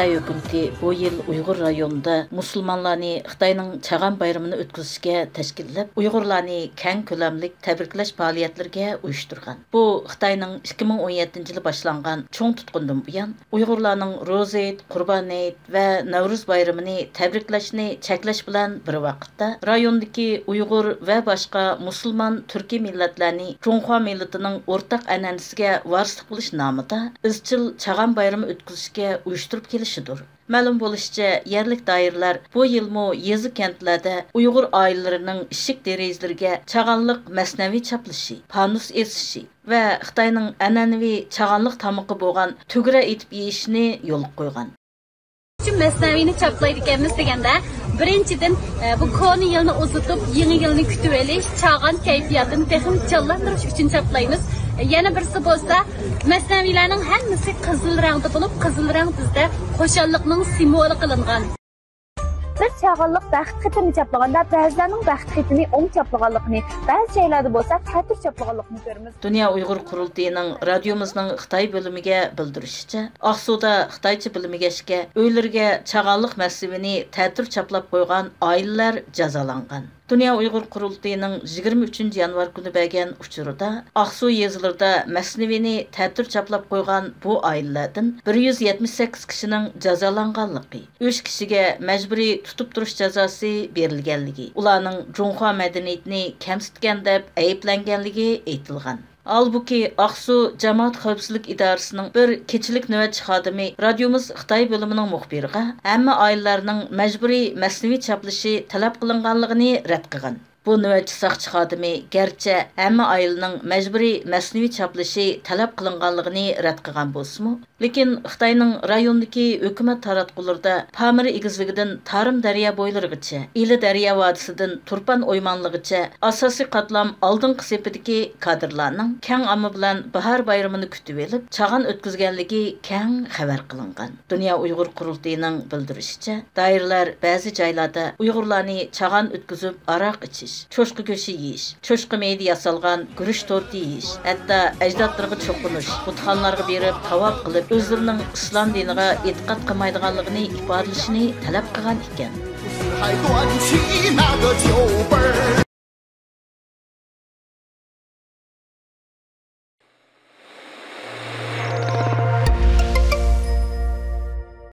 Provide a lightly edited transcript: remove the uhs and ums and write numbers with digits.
Xitoy hukumati bu yil Uyg'ur rayonida musulmonlarni Xitoyning Chag'an bayramini o'tkazishga tashkillab, Uyg'urlarni keng ko'lamlik tabriklash faoliyatlariga uyushtirgan. Bu Xitoyning 2017-yili boshlangan cho'ng tutqundan buyon Uyg'urlarning Ro'zayit, Qurbonayit va Navruz bayramini tabriklashni cheklash bilan bir vaqtda rayondagi Uyg'ur va boshqa musulmon turkiy millatlarni Junxo millatining o'rtaq an'anasiga varislik qilish nomida izchil Chag'an bayrami o'tkazishga uyushtirib kelishidir. Ma'lum bo'lishicha, yerlik doiralar bu yilmi yezi kentlarda Uyg'ur oilalarining ishik derazalariga chag'anliq masnaviy chaplishi, panus esishi va Xitoyning an'anaviy chag'anliq tamoqi bo'lgan tugra etib yeyishni yo'l qo'ygan. Şu mesnevini çaplaydıklarımız degende birinçiden bu konu yılını uzatup yeni yılını kütüp eliş, çağan keyfiyatını texim çallandırış için çaplayımız. Yana birisi bolsa mesnevilerinin hemmisi kızıl renkte bulup kızıl renk bizde hoşallıkның simvolu kılıngan. Bir çağanlıq bəxt xitini çaplaganda bəzilərinin bəxt xitini o'ng çaplaganlıqni, bəzi şeylərdə bolsa ta'tir çaplaganlıqni görürüz. Dünya Uyghur Qurultayının radiomuzning Xitoy bo'limiga bildirishicha, Aqsuda Xitoycha bilmigashga, uylarga chag'anliq masivini ta'tir chaplab qo'ygan oilalar jazolangan. Dünya Uyghur Qurultayının 23 yanvar kuni bergan uchurida Aqsu yezilarida masnavini ta'tir chaplab qo'ygan bu oilalardan 178 kishining jazolanganligi, 3 kishiga majburiy tutib turish jazosi berilganligi, ularning Junxo madaniyatini kamsitgan deb ayblanganligi aytilgan. Albuki Aqsu Jamoat xavfsizlik idorasining bir kechilik navbatchi xodimi radiomuz Xitoy bo'limining muxbiriga hamma oilalarning majburiy masnaviy chaplishi talab qilinganligini rad qilgan. Bu navbatchi saqchi xodimi garchi hamma oilaning majburiy masnaviy chaplishi talab qilinganligini rad qilgan bo'lsa-mu, lekin Xitoyning rayondagi hukumat taratqularida Pamir egizligidan Tarim daryo bo'ylarigacha, Ili daryo vodisidan Turpan o'ymonligicha asosiy qatlam oldingi sepidagi kadrlarning keng omma bilan bahor bayramini kutib olib, chag'an o'tkazganligi keng xabar qilingan. Dünya Uyg'ur Qurultayining bildirishicha, doiralar ba'zi joylarda Uyg'urlarni chag'an o'tkazib aroq ichish, cho'shqi go'shi yeyish, cho'shqi meydi yasalgan guruch torti yeyish, hatto ajdodlarga cho'qinish, butxonlarga berib tavob qilib, o'zlarining islom diniga e'tiqod qilmaydiganligini ifodalashni talab qilgan ekan.